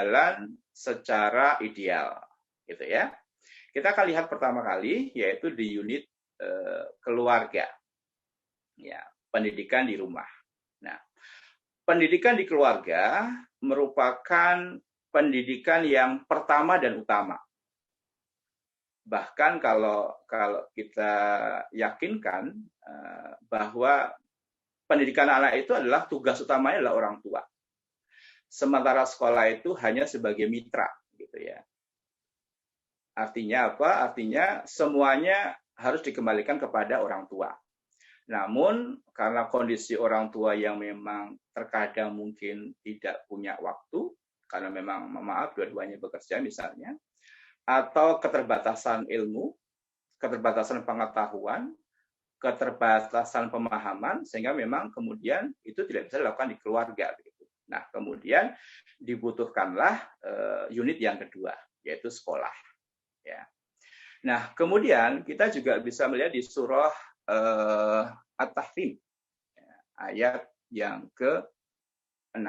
berjalan secara ideal, gitu ya. Kita akan lihat pertama kali yaitu di unit keluarga, ya, pendidikan di rumah. Nah, pendidikan di keluarga merupakan pendidikan yang pertama dan utama. Bahkan kalau kita yakinkan bahwa pendidikan anak itu adalah tugas utamanya adalah orang tua. Sementara sekolah itu hanya sebagai mitra, gitu ya. Artinya apa? Artinya semuanya harus dikembalikan kepada orang tua. Namun karena kondisi orang tua yang memang terkadang mungkin tidak punya waktu, karena memang maaf dua-duanya bekerja misalnya, atau keterbatasan ilmu, keterbatasan pengetahuan, keterbatasan pemahaman, sehingga memang kemudian itu tidak bisa dilakukan di keluarga. Nah, kemudian dibutuhkanlah unit yang kedua, yaitu sekolah. Ya. Nah, kemudian kita juga bisa melihat di surah At-Tahrim, ayat yang ke-6.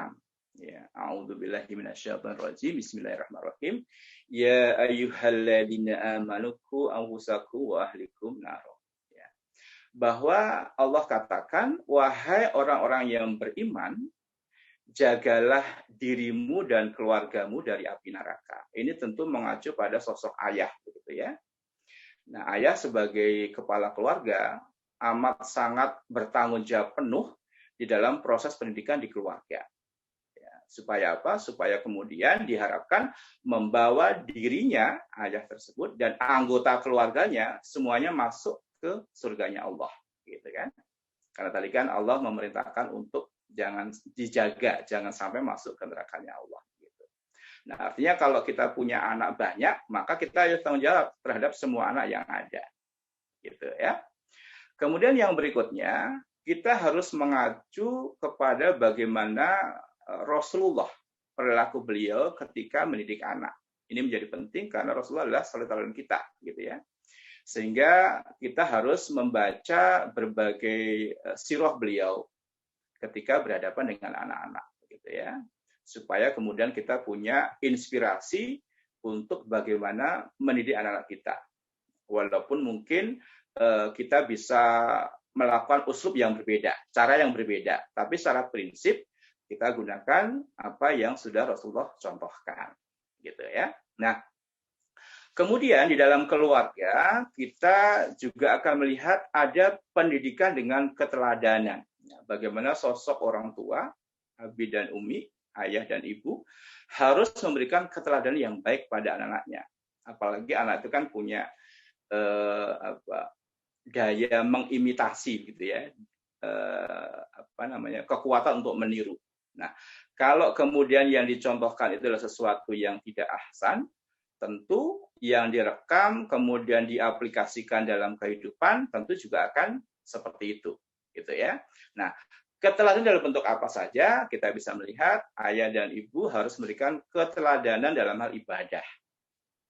Ya, a'udzubillahi minasyaitonirrajim. Bismillahirrahmanirrahim. Ya ayyuhalladzina amanu qu anfusakum wa ahlikum nar. Ya. Bahwa Allah katakan, wahai orang-orang yang beriman, jagalah dirimu dan keluargamu dari api neraka. Ini tentu mengacu pada sosok ayah, begitu ya. Nah, ayah sebagai kepala keluarga amat sangat bertanggung jawab penuh di dalam proses pendidikan di keluarga. Supaya apa? Supaya kemudian diharapkan membawa dirinya, ayah tersebut, dan anggota keluarganya semuanya masuk ke surganya Allah, gitu kan? Karena tadi kan Allah memerintahkan untuk jangan dijaga, jangan sampai masuk ke nerakanya Allah. Gitu. Nah, artinya kalau kita punya anak banyak, maka kita harus tanggung jawab terhadap semua anak yang ada, gitu ya. Kemudian yang berikutnya, kita harus mengacu kepada bagaimana Rasulullah, perilaku beliau ketika mendidik anak. Ini menjadi penting karena Rasulullah adalah salutaran kita, gitu ya. Sehingga kita harus membaca berbagai sirah beliau ketika berhadapan dengan anak-anak, gitu ya. Supaya kemudian kita punya inspirasi untuk bagaimana mendidik anak-anak kita. Walaupun mungkin kita bisa melakukan uslub yang berbeda, cara yang berbeda, tapi secara prinsip kita gunakan apa yang sudah Rasulullah contohkan, gitu ya. Nah, kemudian di dalam keluarga kita juga akan melihat ada pendidikan dengan keteladanan. Bagaimana sosok orang tua, abi dan umi, ayah dan ibu, harus memberikan keteladanan yang baik pada anak-anaknya. Apalagi anak itu kan punya daya mengimitasi, gitu ya, kekuatan untuk meniru. Nah, kalau kemudian yang dicontohkan itu adalah sesuatu yang tidak ahsan, tentu yang direkam kemudian diaplikasikan dalam kehidupan tentu juga akan seperti itu, gitu ya. Nah, keteladanan dalam bentuk apa saja kita bisa melihat ayah dan ibu harus memberikan keteladanan dalam hal ibadah.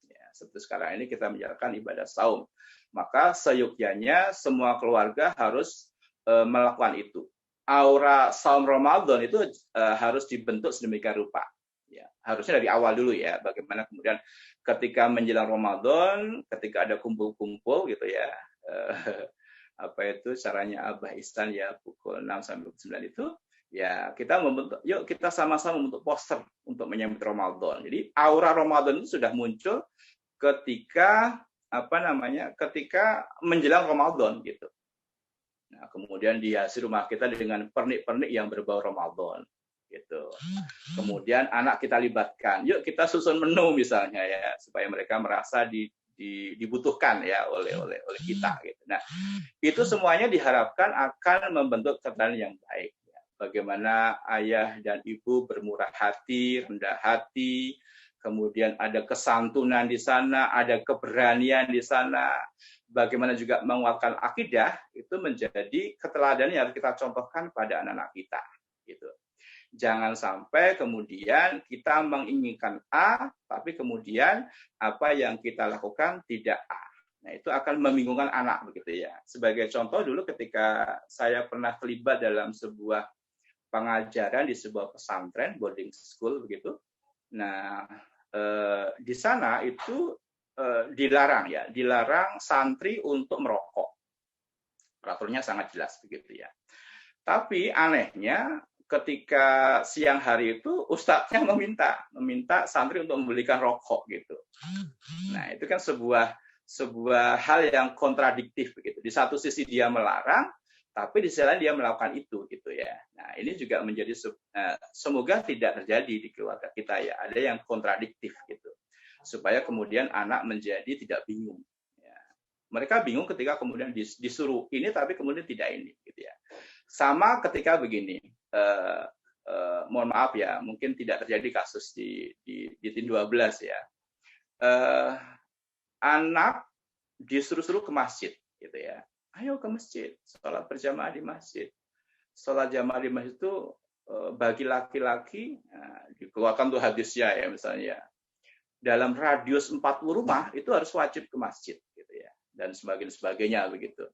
Ya, seperti sekarang ini kita menjalankan ibadah saum, maka seyogyanya semua keluarga harus melakukan itu. Aura saum Ramadan itu harus dibentuk sedemikian rupa. Ya, harusnya dari awal dulu ya, bagaimana kemudian ketika menjelang Ramadan, ketika ada kumpul-kumpul gitu ya, apa itu caranya Abah Ihsan ya pukul 6 sampai 9 itu, ya kita membentuk, yuk kita sama-sama membentuk poster untuk menyambut Ramadan. Jadi aura Ramadan itu sudah muncul ketika ketika menjelang Ramadan gitu. Nah, kemudian dihiasi rumah kita dengan pernik-pernik yang berbau Ramadan, gitu. Kemudian anak kita libatkan, yuk kita susun menu misalnya ya, supaya mereka merasa dibutuhkan ya oleh kita, gitu. Nah, itu semuanya diharapkan akan membentuk keteladanan yang baik. Ya. Bagaimana ayah dan ibu bermurah hati, rendah hati, kemudian ada kesantunan di sana, ada keberanian di sana. Bagaimana juga menguatkan akidah, itu menjadi keteladanan yang harus kita contohkan pada anak-anak kita. Gitu. Jangan sampai kemudian kita menginginkan A, tapi kemudian apa yang kita lakukan tidak A. Nah, itu akan membingungkan anak, begitu ya. Sebagai contoh dulu ketika saya pernah terlibat dalam sebuah pengajaran di sebuah pesantren, boarding school, begitu. Nah, di sana itu dilarang santri untuk merokok. Peraturannya sangat jelas begitu ya. Tapi anehnya ketika siang hari itu ustadznya meminta santri untuk membelikan rokok gitu. Nah, itu kan sebuah hal yang kontradiktif begitu. Di satu sisi dia melarang, tapi di sisi lain dia melakukan itu gitu ya. Nah, ini juga menjadi semoga tidak terjadi di keluarga kita ya. Ada yang kontradiktif gitu. Supaya kemudian anak menjadi tidak bingung. Ya. Mereka bingung ketika kemudian disuruh ini tapi kemudian tidak ini gitu ya. Sama ketika begini, mohon maaf ya, mungkin tidak terjadi kasus di TIN 12 ya. Anak disuruh-suruh ke masjid gitu ya. Ayo ke masjid, sholat berjamaah di masjid. Sholat jamaah di masjid itu bagi laki-laki, dikeluarkan tuh hadisnya ya misalnya. Dalam radius 40 rumah itu harus wajib ke masjid gitu ya. Dan sebagainya begitu.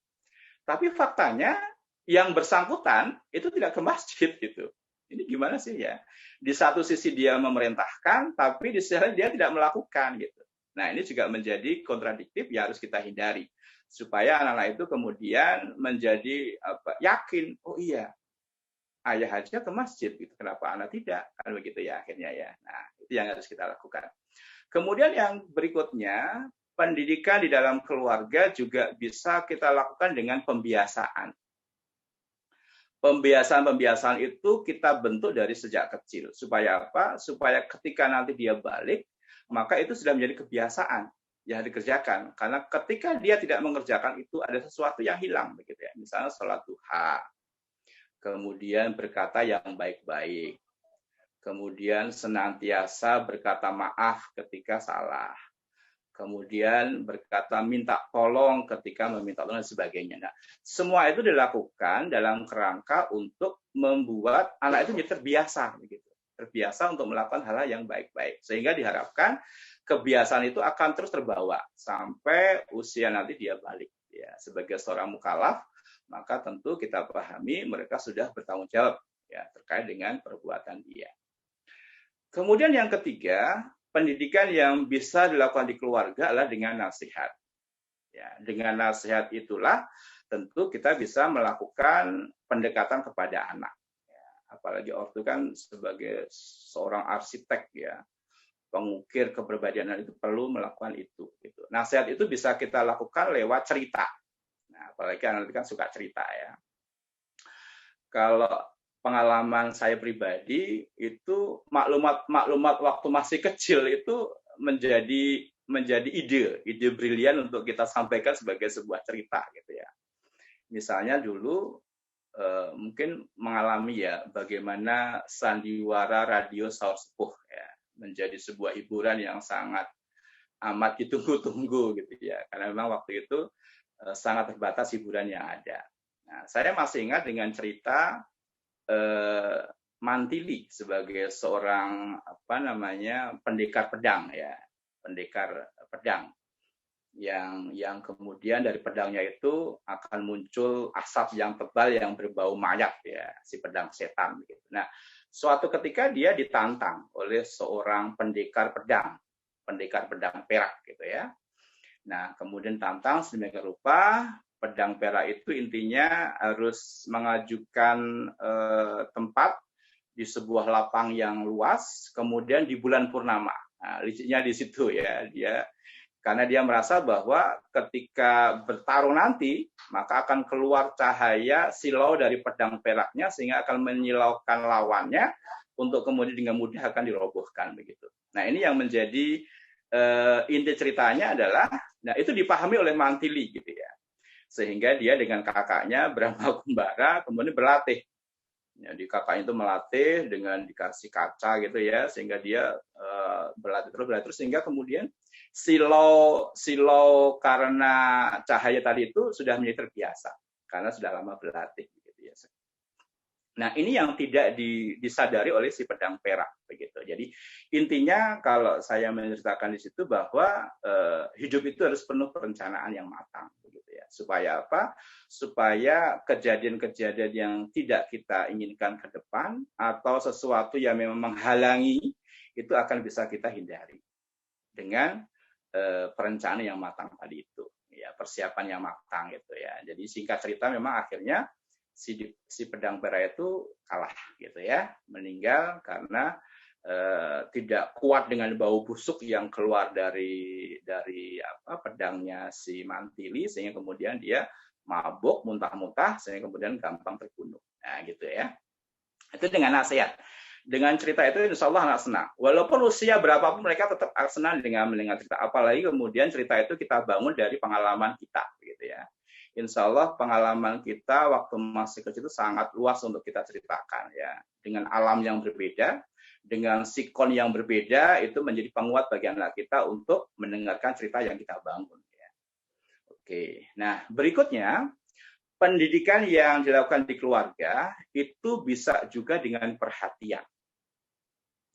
Tapi faktanya yang bersangkutan itu tidak ke masjid gitu. Ini gimana sih ya? Di satu sisi dia memerintahkan, tapi di sisi lain dia tidak melakukan gitu. Nah, ini juga menjadi kontradiktif yang harus kita hindari supaya anak-anak itu kemudian menjadi yakin, oh iya, ayah aja ke masjid gitu. Kenapa anak tidak? Kan begitu ya akhirnya ya. Nah, itu yang harus kita lakukan. Kemudian yang berikutnya, pendidikan di dalam keluarga juga bisa kita lakukan dengan pembiasaan. Pembiasaan itu kita bentuk dari sejak kecil. Supaya apa? Supaya ketika nanti dia balik, maka itu sudah menjadi kebiasaan yang dikerjakan. Karena ketika dia tidak mengerjakan itu, ada sesuatu yang hilang. Begitu ya. Misalnya sholat duha, kemudian berkata yang baik-baik, kemudian senantiasa berkata maaf ketika salah, kemudian berkata minta tolong ketika meminta tolong dan sebagainya. Nah, semua itu dilakukan dalam kerangka untuk membuat anak itu jadi terbiasa, begitu, terbiasa untuk melakukan hal yang baik-baik, sehingga diharapkan kebiasaan itu akan terus terbawa sampai usia nanti dia balik. Ya, sebagai seorang mukallaf, maka tentu kita pahami mereka sudah bertanggung jawab ya terkait dengan perbuatan dia. Kemudian yang ketiga, pendidikan yang bisa dilakukan di keluarga adalah dengan nasihat. Ya, dengan nasihat itulah tentu kita bisa melakukan pendekatan kepada anak. Ya, apalagi ortu kan sebagai seorang arsitek ya, pengukir kepribadian itu perlu melakukan itu. Gitu. Nasihat itu bisa kita lakukan lewat cerita. Nah, apalagi anak kan suka cerita ya. Kalau pengalaman saya pribadi itu maklumat waktu masih kecil itu menjadi ide brilian untuk kita sampaikan sebagai sebuah cerita gitu ya. Misalnya dulu mungkin mengalami ya bagaimana sandiwara radio sahur sepuh ya menjadi sebuah hiburan yang sangat amat ditunggu-tunggu gitu ya, karena memang waktu itu sangat terbatas hiburan yang ada. Nah, saya masih ingat dengan cerita Mantili sebagai seorang pendekar pedang ya, pendekar pedang yang kemudian dari pedangnya itu akan muncul asap yang tebal yang berbau mayat ya, si pedang setan gitu. Nah, suatu ketika dia ditantang oleh seorang pendekar pedang perak gitu ya. Nah, kemudian tantang sedemikian rupa, pedang perak itu intinya harus mengajukan tempat di sebuah lapang yang luas, kemudian di bulan purnama. Nah, liciknya di situ ya, karena dia merasa bahwa ketika bertarung nanti, maka akan keluar cahaya silau dari pedang peraknya sehingga akan menyilaukan lawannya untuk kemudian dengan mudah akan dirobohkan begitu. Nah, ini yang menjadi inti ceritanya adalah, nah itu dipahami oleh Mantili gitu ya, sehingga dia dengan kakaknya Brahma Kumbara kemudian berlatih. Jadi kakaknya itu melatih dengan dikasih kaca gitu ya, sehingga dia berlatih terus sehingga kemudian silau karena cahaya tadi itu sudah menjadi terbiasa karena sudah lama berlatih gitu ya. Nah, ini yang tidak disadari oleh si pedang perak begitu. Jadi intinya kalau saya menceritakan di situ bahwa hidup itu harus penuh perencanaan yang matang begitu ya. Supaya apa? Supaya kejadian-kejadian yang tidak kita inginkan ke depan atau sesuatu yang memang menghalangi itu akan bisa kita hindari dengan perencanaan yang matang tadi itu, ya, persiapan yang matang itu ya. Jadi singkat cerita memang akhirnya si pedang merah itu kalah gitu ya, meninggal karena tidak kuat dengan bau busuk yang keluar dari pedangnya si Mantili, sehingga kemudian dia mabuk, muntah-muntah, sehingga kemudian gampang terbunuh. Nah, gitu ya. Itu dengan nasihat. Dengan cerita itu insya Allah anak senang. Walaupun usia berapapun mereka tetap senang dengan mendengar cerita. Apalagi kemudian cerita itu kita bangun dari pengalaman kita, gitu ya. Insya Allah pengalaman kita waktu masih kecil itu sangat luas untuk kita ceritakan ya. Dengan alam yang berbeda, dengan sikon yang berbeda, itu menjadi penguat bagi anak kita untuk mendengarkan cerita yang kita bangun. Ya. Oke, nah berikutnya pendidikan yang dilakukan di keluarga itu bisa juga dengan perhatian.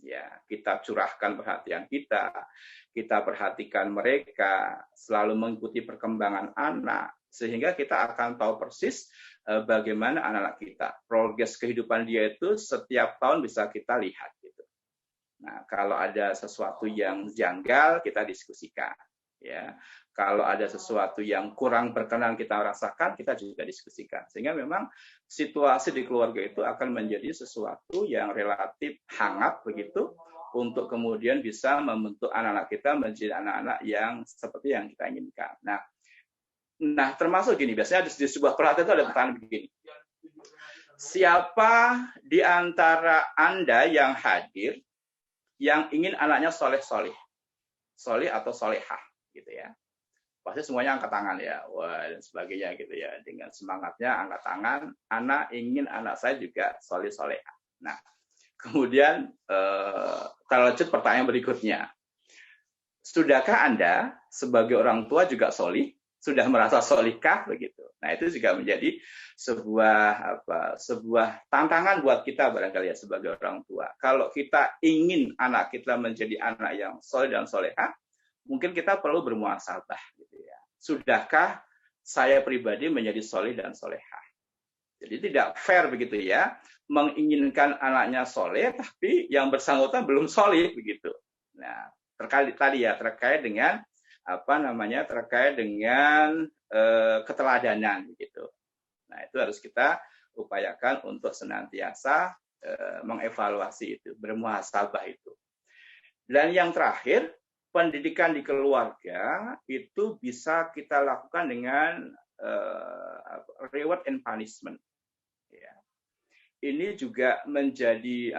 Ya, kita curahkan perhatian kita perhatikan mereka, selalu mengikuti perkembangan anak, sehingga kita akan tahu persis bagaimana anak-anak kita. Progres kehidupan dia itu setiap tahun bisa kita lihat. Gitu. Nah, kalau ada sesuatu yang janggal, kita diskusikan. Ya, kalau ada sesuatu yang kurang berkenan kita rasakan, kita juga diskusikan. Sehingga memang situasi di keluarga itu akan menjadi sesuatu yang relatif hangat begitu, untuk kemudian bisa membentuk anak-anak kita menjadi anak-anak yang seperti yang kita inginkan. Nah, termasuk gini, biasanya di sebuah pelatihan itu ada pertanyaan begini. Siapa di antara Anda yang hadir yang ingin anaknya soleh-soleh? Soleh atau solehah, gitu ya. Pasti semuanya angkat tangan ya, wah, dan sebagainya gitu ya. Dengan semangatnya angkat tangan, anak ingin anak saya juga soleh-solehah. Nah, kemudian lanjut pertanyaan berikutnya. Sudahkah Anda sebagai orang tua juga solih? Sudah merasa solihkah begitu? Nah, itu juga menjadi sebuah tantangan buat kita barangkali ya sebagai orang tua. Kalau kita ingin anak kita menjadi anak yang soleh dan solehah, mungkin kita perlu bermuhasabah gitu ya. Sudahkah saya pribadi menjadi soleh dan solehah? Jadi tidak fair begitu ya, menginginkan anaknya soleh tapi yang bersangkutan belum soleh begitu. Nah, terkait dengan terkait dengan keteladanan gitu. Nah, itu harus kita upayakan untuk senantiasa mengevaluasi itu, bermuhasabah itu. Dan yang terakhir, pendidikan di keluarga itu bisa kita lakukan dengan reward and punishment. Ya. Ini juga menjadi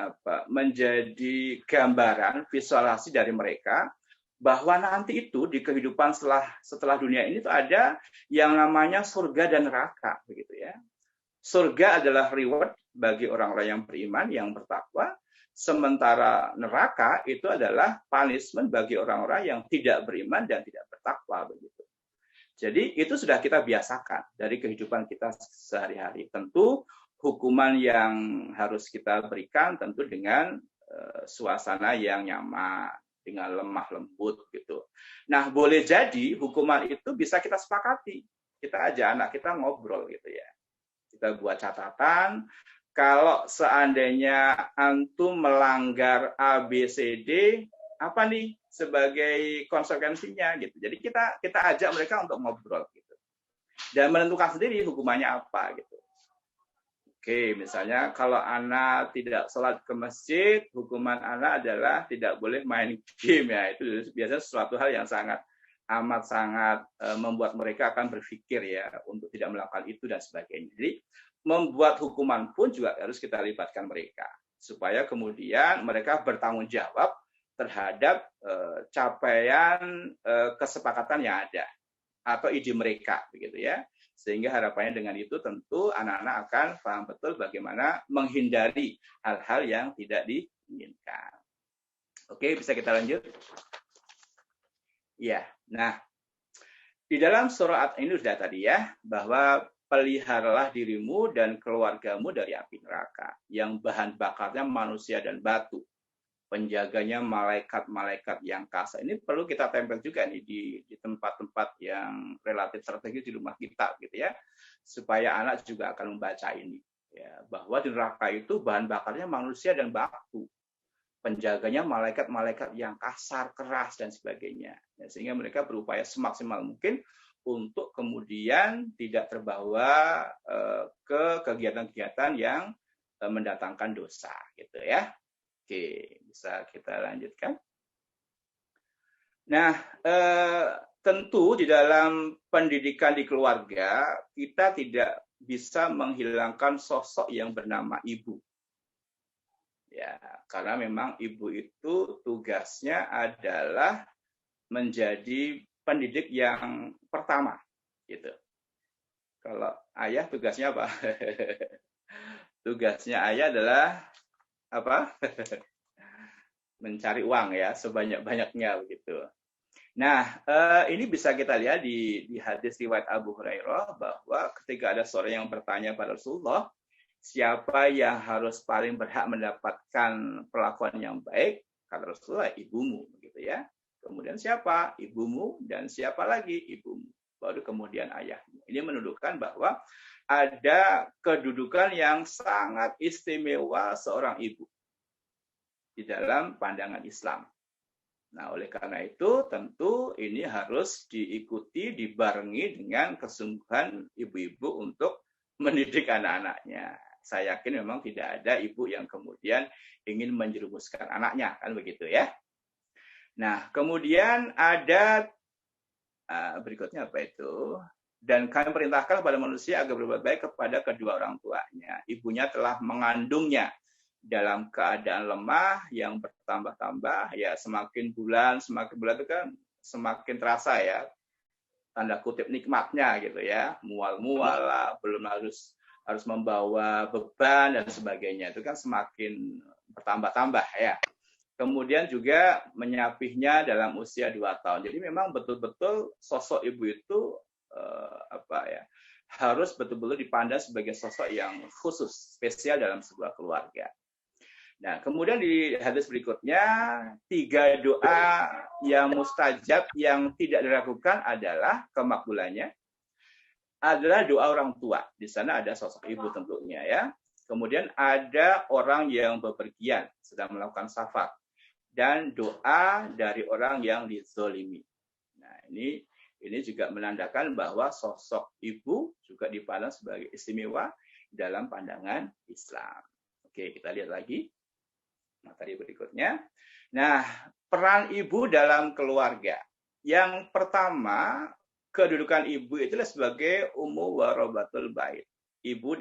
gambaran visualisasi dari mereka bahwa nanti itu di kehidupan setelah dunia ini itu ada yang namanya surga dan neraka, begitu ya. Surga adalah reward bagi orang-orang yang beriman, yang bertakwa, sementara neraka itu adalah punishment bagi orang-orang yang tidak beriman dan tidak bertakwa, begitu. Jadi itu sudah kita biasakan dari kehidupan kita sehari-hari. Tentu hukuman yang harus kita berikan tentu dengan suasana yang nyaman, dengan lemah lembut gitu. Nah, boleh jadi hukuman itu bisa kita sepakati. Kita ajak anak kita ngobrol gitu ya. Kita buat catatan, kalau seandainya antum melanggar A, B, C, D, apa nih sebagai konsekuensinya gitu. Jadi kita ajak mereka untuk ngobrol gitu. Dan menentukan sendiri hukumannya apa gitu. Oke, misalnya kalau anak tidak sholat ke masjid, hukuman anak adalah tidak boleh main game ya. Itu biasanya sesuatu hal yang amat sangat membuat mereka akan berpikir ya untuk tidak melakukan itu dan sebagainya. Jadi membuat hukuman pun juga harus kita libatkan mereka supaya kemudian mereka bertanggung jawab terhadap capaian kesepakatan yang ada atau ide mereka begitu ya. Sehingga harapannya dengan itu tentu anak-anak akan paham betul bagaimana menghindari hal-hal yang tidak diinginkan. Oke, bisa kita lanjut? Ya, nah di dalam surah ini sudah tadi ya, bahwa peliharalah dirimu dan keluargamu dari api neraka, yang bahan bakarnya manusia dan batu. Penjaganya malaikat-malaikat yang kasar. Ini perlu kita tempel juga nih di tempat-tempat yang relatif strategis di rumah kita gitu ya, supaya anak juga akan membaca ini ya, bahwa di neraka itu bahan bakarnya manusia dan batu. penjaganya malaikat-malaikat yang kasar, keras, dan sebagainya. Ya, sehingga mereka berupaya semaksimal mungkin untuk kemudian tidak terbawa ke kegiatan-kegiatan yang mendatangkan dosa, gitu ya. Oke, bisa kita lanjutkan. Nah, tentu di dalam pendidikan di keluarga, kita tidak bisa menghilangkan sosok yang bernama ibu. Ya, karena memang ibu itu tugasnya adalah menjadi pendidik yang pertama, gitu. Kalau ayah tugasnya apa? Tugasnya ayah adalah apa? Mencari uang ya, sebanyak-banyaknya begitu. Nah, ini bisa kita lihat di hadis riwayat Abu Hurairah bahwa ketika ada seorang yang bertanya pada Rasulullah, siapa yang harus paling berhak mendapatkan perlakuan yang baik? Kata Rasulullah, ibumu, gitu ya. Kemudian siapa? Ibumu, dan siapa lagi? Ibumu. Baru kemudian ayahmu. Ini menunjukkan bahwa ada kedudukan yang sangat istimewa seorang ibu di dalam pandangan Islam. Nah, oleh karena itu tentu ini harus diikuti, dibarengi dengan kesungguhan ibu-ibu untuk mendidik anak-anaknya. Saya yakin memang tidak ada ibu yang kemudian ingin menjerumuskan anaknya, kan begitu ya. Nah, kemudian ada berikutnya apa itu? Dan kami perintahkan kepada manusia agar berbuat baik kepada kedua orang tuanya. Ibunya telah mengandungnya dalam keadaan lemah yang bertambah-tambah, ya semakin bulan itu kan semakin terasa ya, tanda kutip nikmatnya gitu ya, mual-mual lah, belum harus membawa beban dan sebagainya, itu kan semakin bertambah-tambah ya. Kemudian juga menyapihnya dalam usia 2 tahun. Jadi memang betul-betul sosok ibu itu harus betul-betul dipandang sebagai sosok yang khusus, spesial dalam sebuah keluarga. Nah, kemudian di hadis berikutnya, 3 doa yang mustajab yang tidak dilakukan adalah kemakbulannya adalah doa orang tua. Di sana ada sosok ibu tentunya ya. Kemudian ada orang yang bepergian sedang melakukan safar dan doa dari orang yang dizolimi. Nah, ini juga menandakan bahwa sosok ibu juga dipandang sebagai istimewa dalam pandangan Islam. Oke, kita lihat lagi materi berikutnya. Nah, peran ibu dalam keluarga. Yang pertama, kedudukan ibu itulah sebagai ummu warabatul bait. Ibu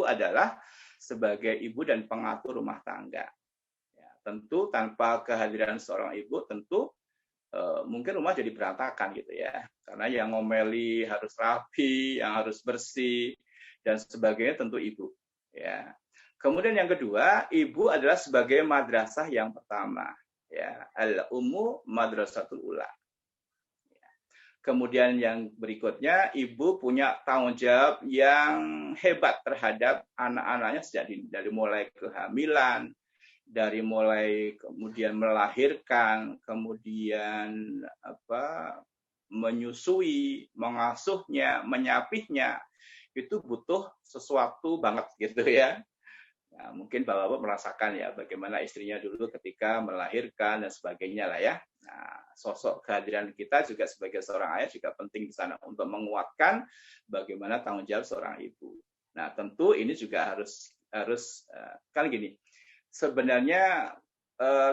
adalah sebagai ibu dan pengatur rumah tangga. Ya, tentu tanpa kehadiran seorang ibu, tentu mungkin rumah jadi berantakan gitu ya. Karena yang ngomeli harus rapi, yang harus bersih dan sebagainya tentu ibu. Ya. Kemudian yang kedua, ibu adalah sebagai madrasah yang pertama. Ya, al-ummu madrasatul ula. Kemudian yang berikutnya, ibu punya tanggung jawab yang hebat terhadap anak-anaknya sejak dari mulai kehamilan, dari mulai kemudian melahirkan, kemudian menyusui, mengasuhnya, menyapihnya, itu butuh sesuatu banget gitu ya. Nah, mungkin Bapak-Bapak merasakan ya bagaimana istrinya dulu ketika melahirkan dan sebagainya lah ya. Nah, sosok kehadiran kita juga sebagai seorang ayah juga penting di sana untuk menguatkan bagaimana tanggung jawab seorang ibu. Nah, tentu ini juga harus kan gini. Sebenarnya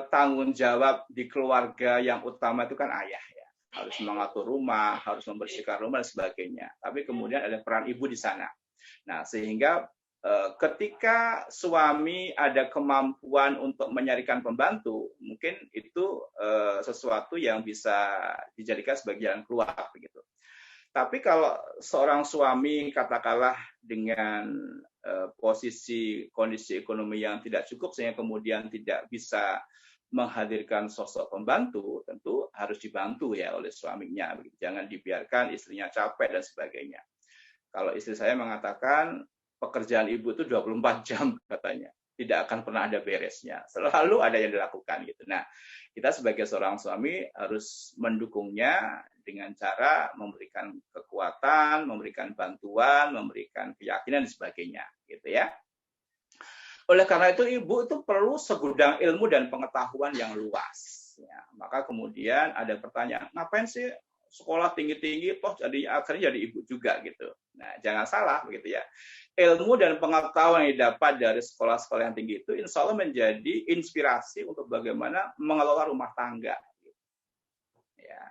tanggung jawab di keluarga yang utama itu kan ayah ya. Harus mengatur rumah, harus membersihkan rumah dan sebagainya. Tapi kemudian ada peran ibu di sana. Nah, sehingga ketika suami ada kemampuan untuk menyarikan pembantu, mungkin itu sesuatu yang bisa dijadikan sebagai jalan keluar begitu. Tapi kalau seorang suami katakanlah dengan kondisi ekonomi yang tidak cukup sehingga kemudian tidak bisa menghadirkan sosok pembantu, tentu harus dibantu ya oleh suaminya. Jangan dibiarkan istrinya capek dan sebagainya. Kalau istri saya mengatakan pekerjaan ibu itu 24 jam katanya. Tidak akan pernah ada beresnya. Selalu ada yang dilakukan gitu. Nah, kita sebagai seorang suami harus mendukungnya dengan cara memberikan kekuatan, memberikan bantuan, memberikan keyakinan dan sebagainya gitu ya. Oleh karena itu ibu itu perlu segudang ilmu dan pengetahuan yang luas. Ya, maka kemudian ada pertanyaan, ngapain sih sekolah tinggi-tinggi, toh jadi akhirnya jadi ibu juga gitu. Nah, jangan salah begitu ya. Ilmu dan pengetahuan yang didapat dari sekolah-sekolah yang tinggi itu insya Allah menjadi inspirasi untuk bagaimana mengelola rumah tangga. Ya.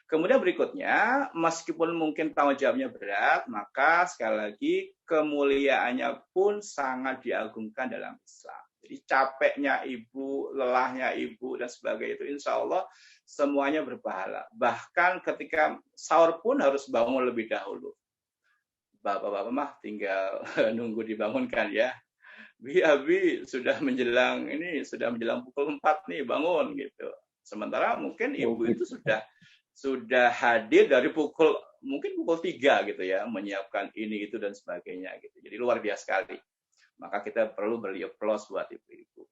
Kemudian berikutnya, meskipun mungkin tanggung jawabnya berat, maka sekali lagi kemuliaannya pun sangat diagungkan dalam Islam. Jadi capeknya ibu, lelahnya ibu, dan sebagainya itu insya Allah semuanya berpahala. Bahkan ketika sahur pun harus bangun lebih dahulu. Bapak-bapak mah tinggal nunggu dibangunkan ya. Abi sudah menjelang pukul 4 nih, bangun gitu. Sementara mungkin ibu itu sudah hadir dari mungkin pukul 3 gitu ya, menyiapkan ini itu dan sebagainya gitu. Jadi luar biasa sekali. Maka kita perlu beri aplaus buat ibu-ibu.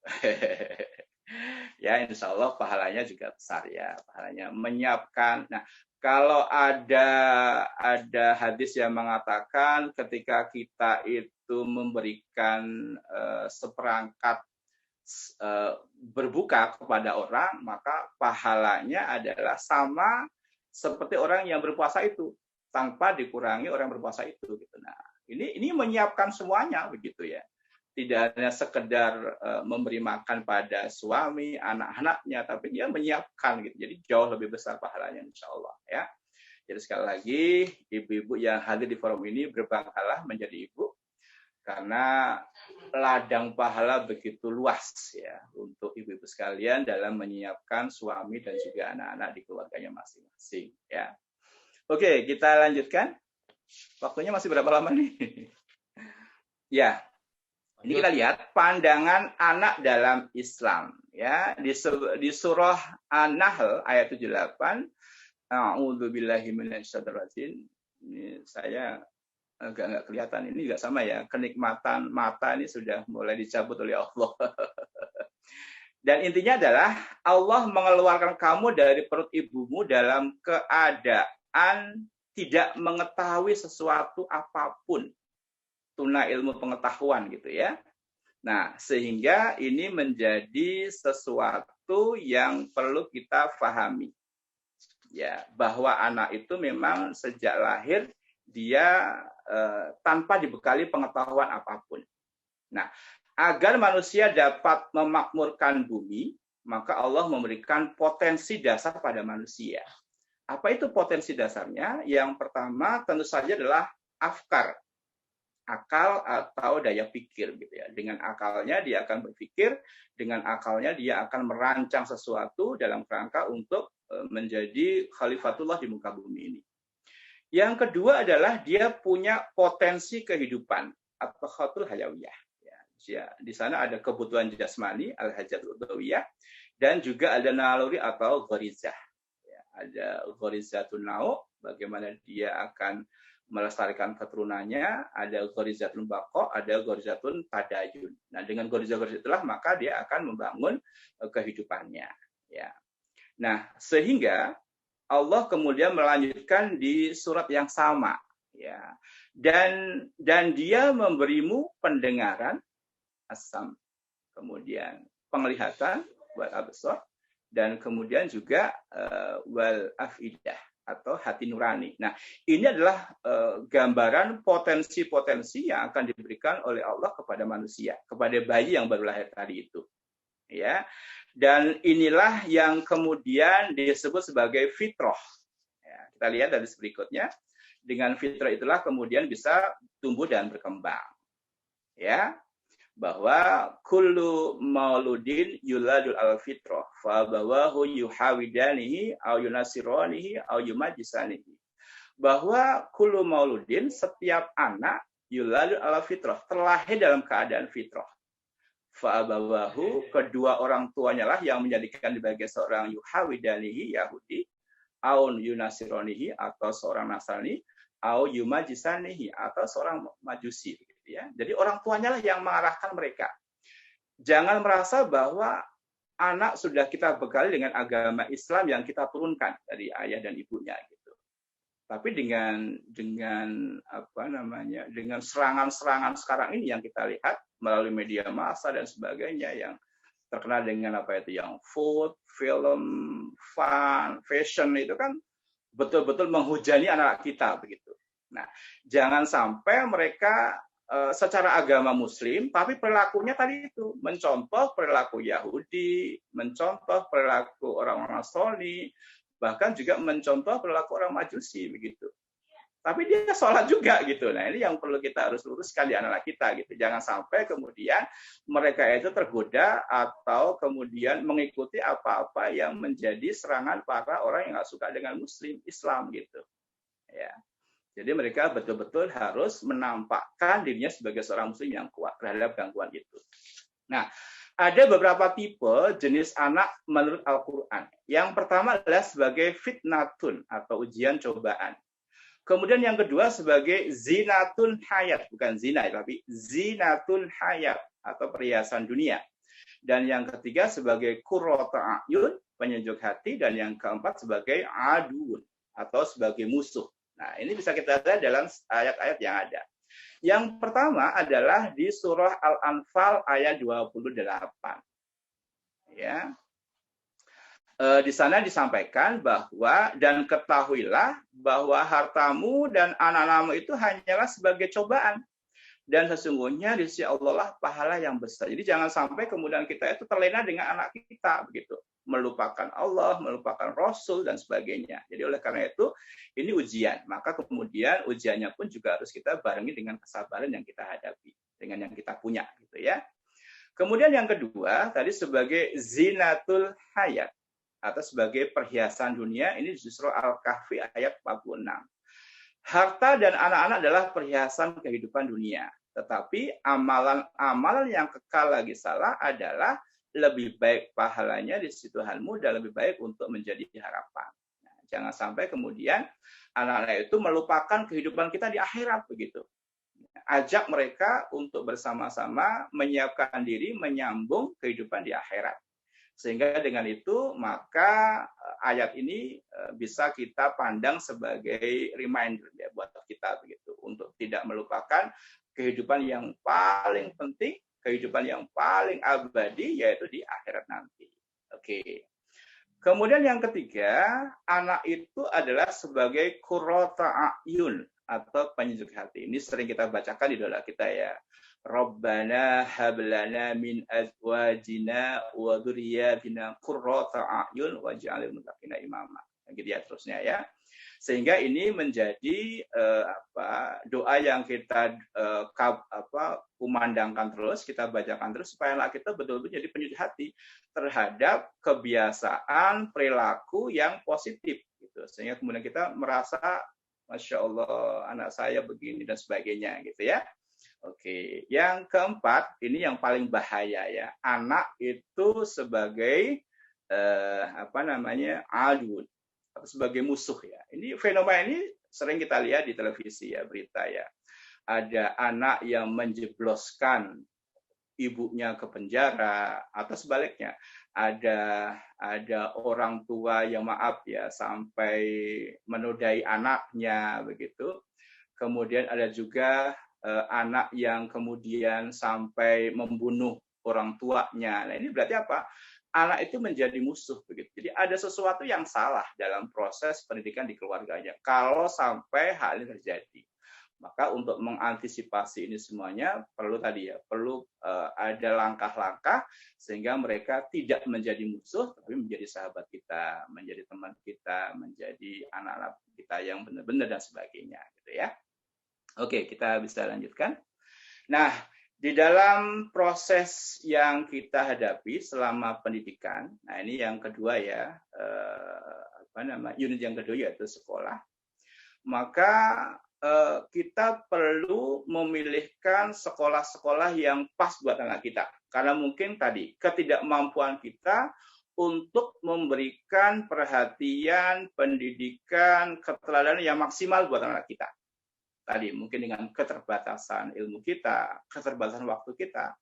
Ya, insya Allah pahalanya juga besar ya, pahalanya menyiapkan. Nah, kalau ada hadis yang mengatakan ketika kita itu memberikan seperangkat berbuka kepada orang, maka pahalanya adalah sama seperti orang yang berpuasa itu, tanpa dikurangi orang berpuasa itu gitu. Nah, ini menyiapkan semuanya begitu ya. Tidak hanya sekedar memberi makan pada suami, anak-anaknya, tapi dia menyiapkan gitu. Jadi jauh lebih besar pahalanya insya Allah ya. Jadi sekali lagi ibu-ibu yang hadir di forum ini berbanggalah menjadi ibu karena ladang pahala begitu luas ya untuk ibu-ibu sekalian dalam menyiapkan suami dan juga anak-anak di keluarganya masing-masing ya. Oke, kita lanjutkan. Waktunya masih berapa lama nih? Ya. Ini kita lihat pandangan anak dalam Islam ya di surah An-Nahl ayat 78. A'udzubillahi minasyaitonir rajim. Ini saya agak nggak kelihatan, ini nggak sama ya, kenikmatan mata ini sudah mulai dicabut oleh Allah. Dan intinya adalah Allah mengeluarkan kamu dari perut ibumu dalam keadaan tidak mengetahui sesuatu apapun. Tuna ilmu pengetahuan gitu ya. Nah, sehingga ini menjadi sesuatu yang perlu kita pahami. Ya, bahwa anak itu memang sejak lahir dia tanpa dibekali pengetahuan apapun. Nah, agar manusia dapat memakmurkan bumi, maka Allah memberikan potensi dasar pada manusia. Apa itu potensi dasarnya? Yang pertama tentu saja adalah afkar. Akal atau daya pikir gitu ya. Dengan akalnya dia akan berpikir, dengan akalnya dia akan merancang sesuatu dalam kerangka untuk menjadi khalifatullah di muka bumi ini. Yang kedua adalah dia punya potensi kehidupan atau khatul hayawiyah. Ya, di sana ada kebutuhan jasmani al-hajatul udhawiyah dan juga ada naluri atau gharizah. Ya, ada gharizatun nau, bagaimana dia akan melestarikan keturunannya, ada gharizatun baqa, ada gharizatun tadayun. Nah, dengan gharizah-gharizah itulah maka dia akan membangun kehidupannya, ya. Nah, sehingga Allah kemudian melanjutkan di surat yang sama, ya. Dan dia memberimu pendengaran asam, kemudian penglihatan wal absar, dan kemudian juga wal afidah atau hati nurani. Nah, ini adalah gambaran potensi-potensi yang akan diberikan oleh Allah kepada manusia, kepada bayi yang baru lahir tadi itu. Ya. Dan inilah yang kemudian disebut sebagai fitrah. Ya, kita lihat dari berikutnya. Dengan fitrah itulah kemudian bisa tumbuh dan berkembang. Ya. Bahwa kullu mauludin yuladul al fitrah fa bawahu yuhawidanihi au yunasiranihi au yumajisanihi. Bahwa kullu mauludin, setiap anak, yuladul al fitrah, terlahir dalam keadaan fitrah. Fa bawahu, kedua orang tuanya lah yang menjadikan sebagai seorang yuhawidanihi Yahudi au yunasiranihi atau seorang Nasrani au yumajisanihi atau seorang Majusi. Ya, jadi orang tuanya lah yang mengarahkan mereka. Jangan merasa bahwa anak sudah kita bekali dengan agama Islam yang kita turunkan dari ayah dan ibunya gitu. Tapi dengan apa namanya, dengan serangan-serangan sekarang ini yang kita lihat melalui media massa dan sebagainya yang terkenal dengan apa itu, yang food, film, fun, fashion, itu kan betul-betul menghujani anak kita begitu. Nah, jangan sampai mereka secara agama Muslim, tapi perilakunya tadi itu mencontoh perilaku Yahudi, mencontoh perilaku orang-orang Nasrani, bahkan juga mencontoh perilaku orang Majusi begitu. Tapi dia sholat juga gitu. Nah, ini yang perlu kita harus luruskan di anak kita gitu. Jangan sampai kemudian mereka itu tergoda atau kemudian mengikuti apa-apa yang menjadi serangan para orang yang nggak suka dengan Muslim, Islam gitu. Ya. Jadi mereka betul-betul harus menampakkan dirinya sebagai seorang Muslim yang kuat terhadap gangguan itu. Nah, ada beberapa tipe jenis anak menurut Al-Quran. Yang pertama adalah sebagai fitnatun atau ujian cobaan. Kemudian yang kedua sebagai zinatun hayat, bukan zina tapi zinatun hayat atau perhiasan dunia. Dan yang ketiga sebagai qurratu a'yun, penyejuk hati, dan yang keempat sebagai aduun atau sebagai musuh. Nah, ini bisa kita lihat dalam ayat-ayat yang ada. Yang pertama adalah di surah Al-Anfal ayat 28. Ya. Di sana disampaikan bahwa dan ketahuilah bahwa hartamu dan anak-anakmu itu hanyalah sebagai cobaan. Dan sesungguhnya di sisi Allah lah pahala yang besar. Jadi jangan sampai kemudian kita itu terlena dengan anak kita begitu. Melupakan Allah, melupakan Rasul dan sebagainya. Jadi oleh karena itu ini ujian. Maka kemudian ujiannya pun juga harus kita barengi dengan kesabaran yang kita hadapi, dengan yang kita punya gitu ya. Kemudian yang kedua tadi sebagai zinatul hayat atau sebagai perhiasan dunia, ini justru Al-Kahfi ayat 46. Harta dan anak-anak adalah perhiasan kehidupan dunia. Tetapi amalan-amalan yang kekal lagi salah adalah lebih baik pahalanya di sisi Tuhanmu dan lebih baik untuk menjadi harapan. Nah, jangan sampai kemudian anak-anak itu melupakan kehidupan kita di akhirat begitu. Ajak mereka untuk bersama-sama menyiapkan diri menyambung kehidupan di akhirat. Sehingga dengan itu maka ayat ini bisa kita pandang sebagai reminder ya buat kita begitu untuk tidak melupakan kehidupan yang paling penting, kehidupan yang paling abadi yaitu di akhirat nanti. Oke. Kemudian yang ketiga, anak itu adalah sebagai qurratu a'yun atau penyejuk hati. Ini sering kita bacakan di doa kita ya. Rabbana hablana min azwajina wa dzurriyyatina qurrata a'yun waj'alna lil muttaqina imama. Gitu ya terusnya ya. Sehingga ini menjadi doa yang kita kumandangkan terus, kita bacakan terus supaya anak kita betul-betul jadi penyejuk hati terhadap kebiasaan perilaku yang positif gitu. Sehingga kemudian kita merasa Masya Allah anak saya begini dan sebagainya gitu ya. Oke, yang keempat ini yang paling bahaya ya. Anak itu sebagai adun atau sebagai musuh ya. Ini fenomena ini sering kita lihat di televisi ya, berita ya. Ada anak yang menjebloskan ibunya ke penjara atau sebaliknya. Ada orang tua yang maaf ya sampai menodai anaknya begitu. Kemudian ada juga anak yang kemudian sampai membunuh orang tuanya. Nah, ini berarti apa? Anak itu menjadi musuh begitu. Jadi ada sesuatu yang salah dalam proses pendidikan di keluarganya kalau sampai hal ini terjadi. Maka untuk mengantisipasi ini semuanya perlu ada langkah-langkah sehingga mereka tidak menjadi musuh tapi menjadi sahabat kita, menjadi teman kita, menjadi anak-anak kita yang benar-benar dan sebagainya gitu ya. Oke, kita bisa lanjutkan. Nah, di dalam proses yang kita hadapi selama pendidikan, nah ini yang kedua ya, unit yang kedua yaitu sekolah. Maka kita perlu memilihkan sekolah-sekolah yang pas buat anak kita. Karena mungkin tadi ketidakmampuan kita untuk memberikan perhatian, pendidikan, keteladanan yang maksimal buat anak kita. Tadi mungkin dengan keterbatasan ilmu kita, keterbatasan waktu kita,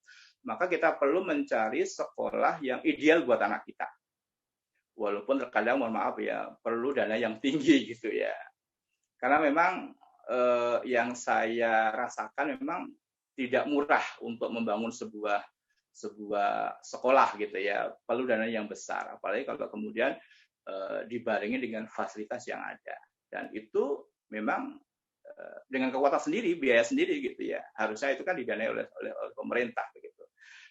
maka kita perlu mencari sekolah yang ideal buat anak kita. Walaupun terkadang mohon maaf ya, perlu dana yang tinggi gitu ya. Karena memang yang saya rasakan memang tidak murah untuk membangun sebuah sekolah gitu ya, perlu dana yang besar, apalagi kalau kemudian dibarengi dengan fasilitas yang ada, dan itu memang dengan kekuatan sendiri, biaya sendiri gitu ya, harusnya itu kan didanai oleh pemerintah begitu.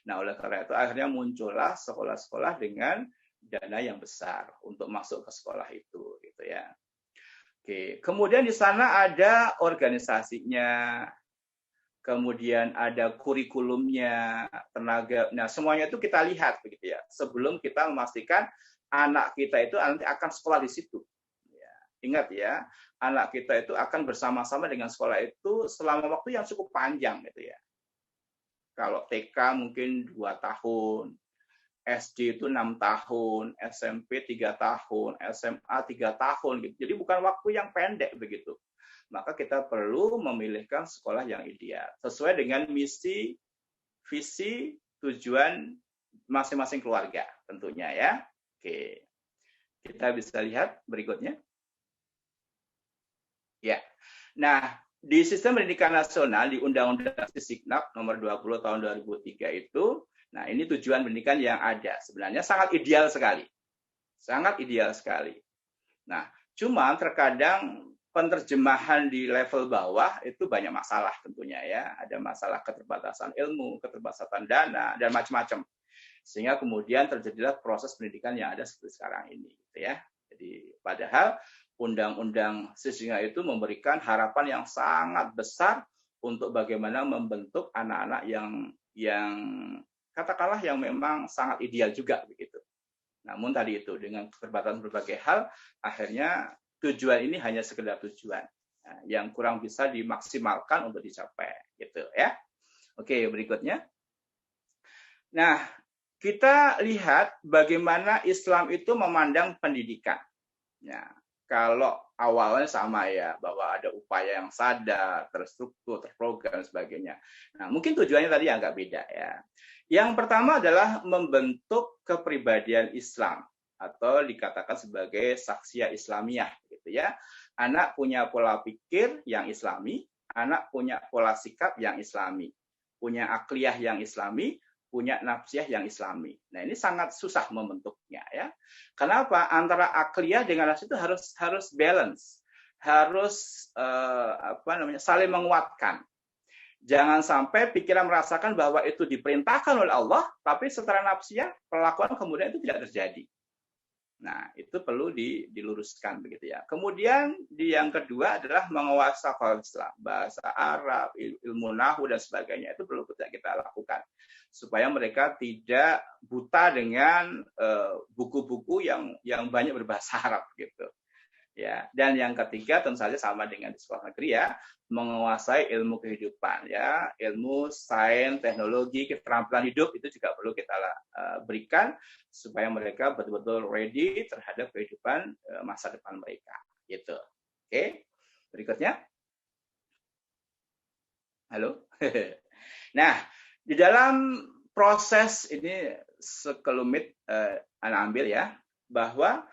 Nah, oleh karena itu akhirnya muncullah sekolah-sekolah dengan dana yang besar untuk masuk ke sekolah itu gitu ya. Oke, kemudian di sana ada organisasinya, kemudian ada kurikulumnya, tenaga. Nah, semuanya itu kita lihat begitu ya. Sebelum kita memastikan anak kita itu nanti akan sekolah di situ. Ya, ingat ya, anak kita itu akan bersama-sama dengan sekolah itu selama waktu yang cukup panjang gitu ya. Kalau TK mungkin 2 tahun, SD itu 6 tahun, SMP 3 tahun, SMA 3 tahun gitu. Jadi bukan waktu yang pendek begitu. Maka kita perlu memilihkan sekolah yang ideal sesuai dengan misi, visi, tujuan masing-masing keluarga tentunya ya. Oke. Kita bisa lihat berikutnya. Ya. Nah, di sistem pendidikan nasional di Undang-Undang Sisdiknas nomor 20 tahun 2003 itu, nah ini tujuan pendidikan yang ada. Sebenarnya sangat ideal sekali. Sangat ideal sekali. Nah, cuma terkadang penerjemahan di level bawah itu banyak masalah tentunya ya. Ada masalah keterbatasan ilmu, keterbatasan dana, dan macam-macam. Sehingga kemudian terjadilah proses pendidikan yang ada seperti sekarang ini. Gitu ya. Jadi padahal Undang-Undang Sisdiknas itu memberikan harapan yang sangat besar untuk bagaimana membentuk anak-anak yang katakanlah yang memang sangat ideal juga begitu. Namun tadi itu dengan keterbatasan berbagai hal, akhirnya tujuan ini hanya sekedar tujuan yang kurang bisa dimaksimalkan untuk dicapai, gitu ya. Oke, berikutnya. Nah, kita lihat bagaimana Islam itu memandang pendidikan. Nah, kalau awalnya sama ya, bahwa ada upaya yang sadar, terstruktur, terprogram, dan sebagainya. Nah, mungkin tujuannya tadi agak beda ya. Yang pertama adalah membentuk kepribadian Islam atau dikatakan sebagai saksiyah Islamiyah gitu ya. Anak punya pola pikir yang Islami, anak punya pola sikap yang Islami, punya akliyah yang Islami, punya nafsiyah yang Islami. Nah, ini sangat susah membentuknya ya. Kenapa? Antara akliyah dengan nafsiyah itu harus balance, harus saling menguatkan. Jangan sampai pikiran merasakan bahwa itu diperintahkan oleh Allah, tapi secara nafsiyah perlakuan kemudian itu tidak terjadi. Nah, itu perlu diluruskan begitu ya. Kemudian yang kedua adalah menguasai Islam, bahasa Arab, ilmu nahwu dan sebagainya. Itu perlu kita lakukan supaya mereka tidak buta dengan buku-buku yang banyak berbahasa Arab gitu. Ya, dan yang ketiga tentu saja sama dengan di sekolah negeri ya, menguasai ilmu kehidupan ya, ilmu sains, teknologi, keterampilan hidup itu juga perlu kita berikan supaya mereka betul-betul ready terhadap kehidupan masa depan mereka gitu. Oke. Berikutnya. Halo. Nah, di dalam proses ini sekelumit anak ambil ya, bahwa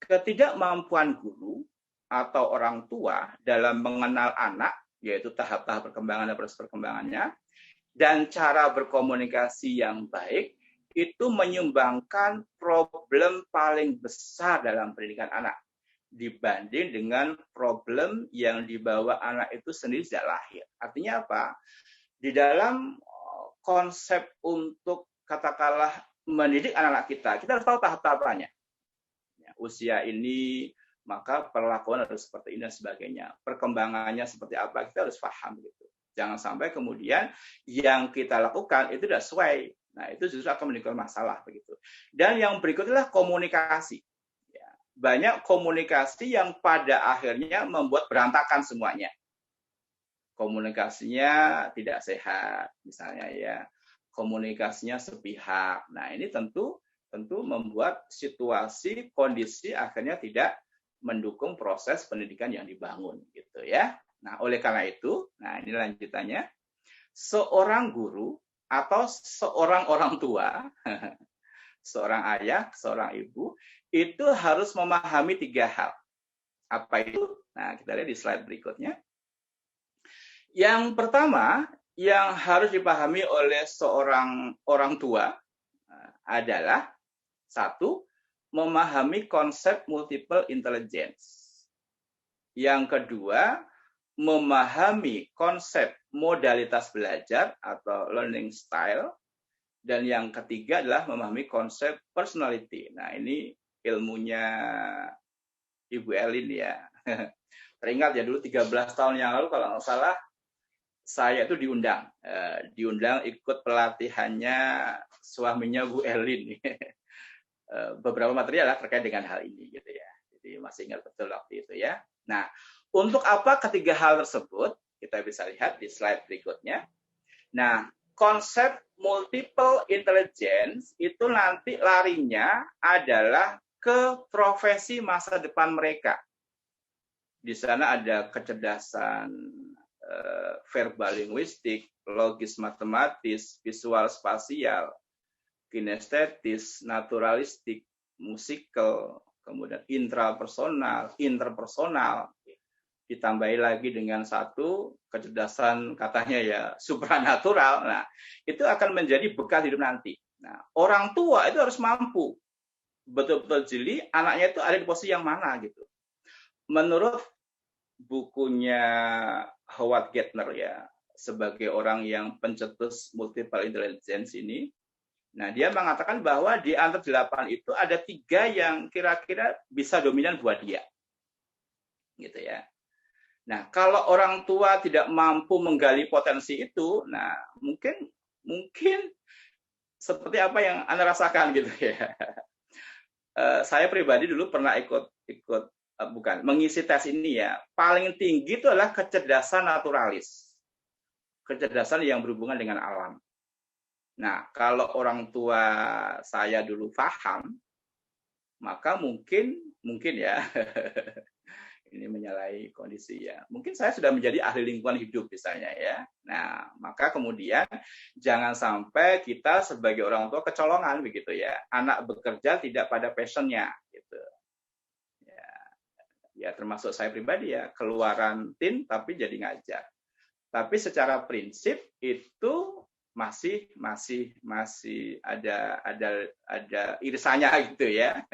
ketidakmampuan guru atau orang tua dalam mengenal anak, yaitu tahap-tahap perkembangan dan proses perkembangannya, dan cara berkomunikasi yang baik, itu menyumbangkan problem paling besar dalam pendidikan anak dibanding dengan problem yang dibawa anak itu sendiri sejak lahir. Artinya apa? Di dalam konsep untuk katakanlah mendidik anak-anak kita harus tahu tahap-tahapannya. Usia ini, maka perlakuan harus seperti ini dan sebagainya. Perkembangannya seperti apa, kita harus paham gitu. Jangan sampai kemudian yang kita lakukan itu tidak sesuai. Nah, itu justru akan menimbulkan masalah begitu. Dan yang berikutnya komunikasi. Ya, banyak komunikasi yang pada akhirnya membuat berantakan semuanya. Komunikasinya tidak sehat, misalnya ya. Komunikasinya sepihak. Nah, ini tentu membuat situasi, kondisi akhirnya tidak mendukung proses pendidikan yang dibangun gitu ya. Nah, oleh karena itu, nah ini lanjutannya, seorang guru atau seorang orang tua, seorang ayah, seorang ibu, itu harus memahami 3 hal. Apa itu? Nah, kita lihat di slide berikutnya. Yang pertama yang harus dipahami oleh seorang orang tua adalah satu, memahami konsep multiple intelligence. Yang kedua, memahami konsep modalitas belajar atau learning style. Dan yang ketiga adalah memahami konsep personality. Nah, ini ilmunya Ibu Elin ya. Teringat ya dulu 13 tahun yang lalu kalau nggak salah, saya itu diundang ikut pelatihannya suaminya Bu Elin. Beberapa material terkait dengan hal ini gitu ya. Jadi masih ingat betul waktu itu ya. Nah, untuk apa ketiga hal tersebut? Kita bisa lihat di slide berikutnya. Nah, konsep multiple intelligence itu nanti larinya adalah ke profesi masa depan mereka. Di sana ada kecerdasan verbal linguistik, logis matematis, visual spasial, kinestetis, naturalistik, musikal, kemudian intrapersonal, interpersonal, ditambahi lagi dengan satu kecerdasan katanya ya supranatural. Nah, itu akan menjadi bekal hidup nanti. Nah, orang tua itu harus mampu betul-betul jeli anaknya itu ada di posisi yang mana gitu. Menurut bukunya Howard Gardner ya, sebagai orang yang pencetus multiple intelligence ini, nah, dia mengatakan bahwa di antara 8 itu ada 3 yang kira-kira bisa dominan buat dia. Gitu ya. Nah, kalau orang tua tidak mampu menggali potensi itu, nah mungkin seperti apa yang Anda rasakan gitu ya. Saya pribadi dulu pernah mengisi tes ini ya. Paling tinggi itu adalah kecerdasan naturalis. Kecerdasan yang berhubungan dengan alam. Nah, kalau orang tua saya dulu paham, maka mungkin ya, ini menyalahi kondisi ya. Mungkin saya sudah menjadi ahli lingkungan hidup misalnya ya. Nah, maka kemudian jangan sampai kita sebagai orang tua kecolongan begitu ya. Anak bekerja tidak pada passionnya gitu. Ya termasuk saya pribadi ya, keluaran tim tapi jadi ngajar. Tapi secara prinsip itu masih ada irisannya gitu ya.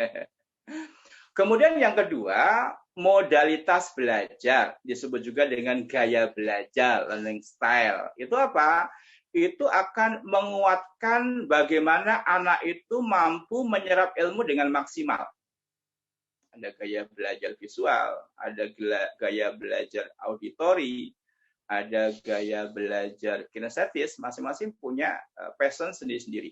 Kemudian yang kedua, modalitas belajar, disebut juga dengan gaya belajar, learning style. Itu apa? Itu akan menguatkan bagaimana anak itu mampu menyerap ilmu dengan maksimal. Ada gaya belajar visual, ada gaya belajar auditori, ada gaya belajar kinestetis, masing-masing punya passion sendiri-sendiri.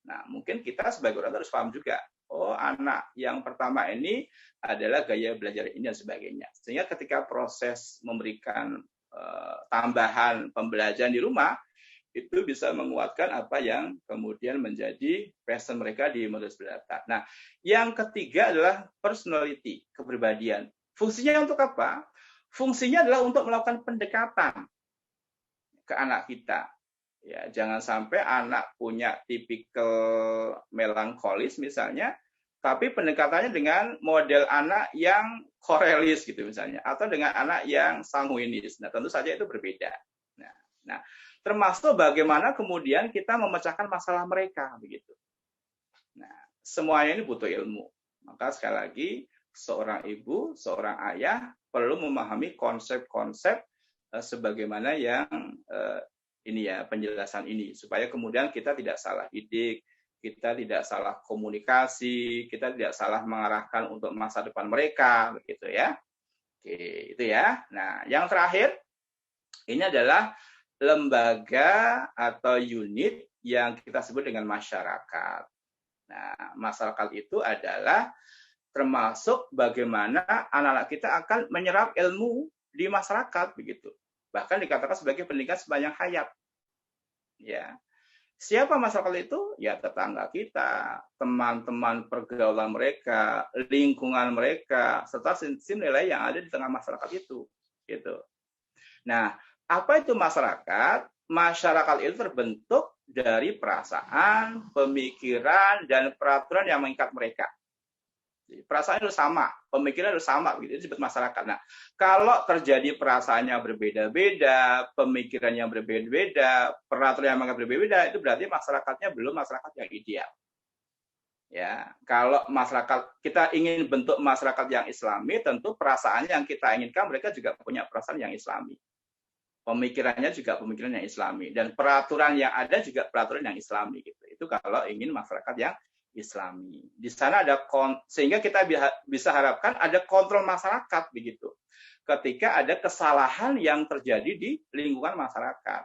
Nah, mungkin kita sebagai orang harus paham juga, oh anak yang pertama ini adalah gaya belajar ini dan sebagainya. Sehingga ketika proses memberikan tambahan pembelajaran di rumah, itu bisa menguatkan apa yang kemudian menjadi passion mereka di modus belajar. Nah, yang ketiga adalah personality, kepribadian. Fungsinya untuk apa? Fungsinya adalah untuk melakukan pendekatan ke anak kita. Ya, jangan sampai anak punya tipikal melankolis misalnya, tapi pendekatannya dengan model anak yang korelis gitu misalnya, atau dengan anak yang sanguinis. Nah, tentu saja itu berbeda. Nah, termasuk bagaimana kemudian kita memecahkan masalah mereka begitu. Nah, semuanya ini butuh ilmu. Maka sekali lagi, seorang ibu, seorang ayah perlu memahami konsep-konsep sebagaimana yang ini ya penjelasan ini, supaya kemudian kita tidak salah didik, kita tidak salah komunikasi, kita tidak salah mengarahkan untuk masa depan mereka, begitu ya. Oke, itu ya. Nah, yang terakhir ini adalah lembaga atau unit yang kita sebut dengan masyarakat. Nah, masyarakat itu adalah termasuk bagaimana anak-anak kita akan menyerap ilmu di masyarakat begitu. Bahkan dikatakan sebagai pendidikan sepanjang hayat. Ya. Siapa masyarakat itu? Ya tetangga kita, teman-teman pergaulan mereka, lingkungan mereka, serta sistem nilai yang ada di tengah masyarakat itu. Gitu. Nah, apa itu masyarakat? Masyarakat itu terbentuk dari perasaan, pemikiran, dan peraturan yang mengikat mereka. Jadi, perasaan harus sama, pemikiran harus sama, begitu itu disebut masyarakat. Nah, kalau terjadi perasaannya berbeda-beda, pemikiran yang berbeda-beda, peraturan yang berbeda-beda, itu berarti masyarakatnya belum masyarakat yang ideal. Ya, kalau masyarakat kita ingin bentuk masyarakat yang Islami, tentu perasaan yang kita inginkan mereka juga punya perasaan yang Islami. Pemikirannya juga pemikiran yang Islami, dan peraturan yang ada juga peraturan yang Islami gitu. Itu kalau ingin masyarakat yang Islami. Di sana ada sehingga kita bisa harapkan ada kontrol masyarakat begitu. Ketika ada kesalahan yang terjadi di lingkungan masyarakat.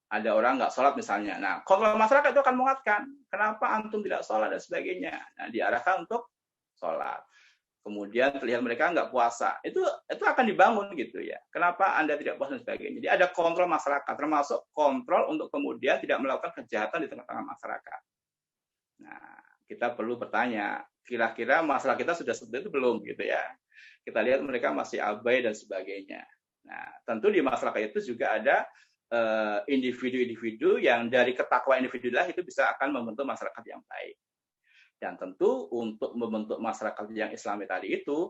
Ada orang nggak sholat misalnya. Nah, kontrol masyarakat itu akan menguatkan. Kenapa antum tidak sholat dan sebagainya. Nah, diarahkan untuk sholat. Kemudian terlihat mereka nggak puasa. Itu akan dibangun gitu ya. Kenapa Anda tidak puasa dan sebagainya. Jadi ada kontrol masyarakat, termasuk kontrol untuk kemudian tidak melakukan kejahatan di tengah-tengah masyarakat. Nah, kita perlu bertanya, kira-kira masalah kita sudah seperti itu belum gitu ya. Kita lihat mereka masih abai dan sebagainya. Nah, tentu di masyarakat itu juga ada individu-individu yang dari ketakwaan individulah itu bisa akan membentuk masyarakat yang baik. Dan tentu untuk membentuk masyarakat yang Islami tadi itu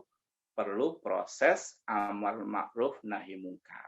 perlu proses amar ma'ruf nahi mungkar.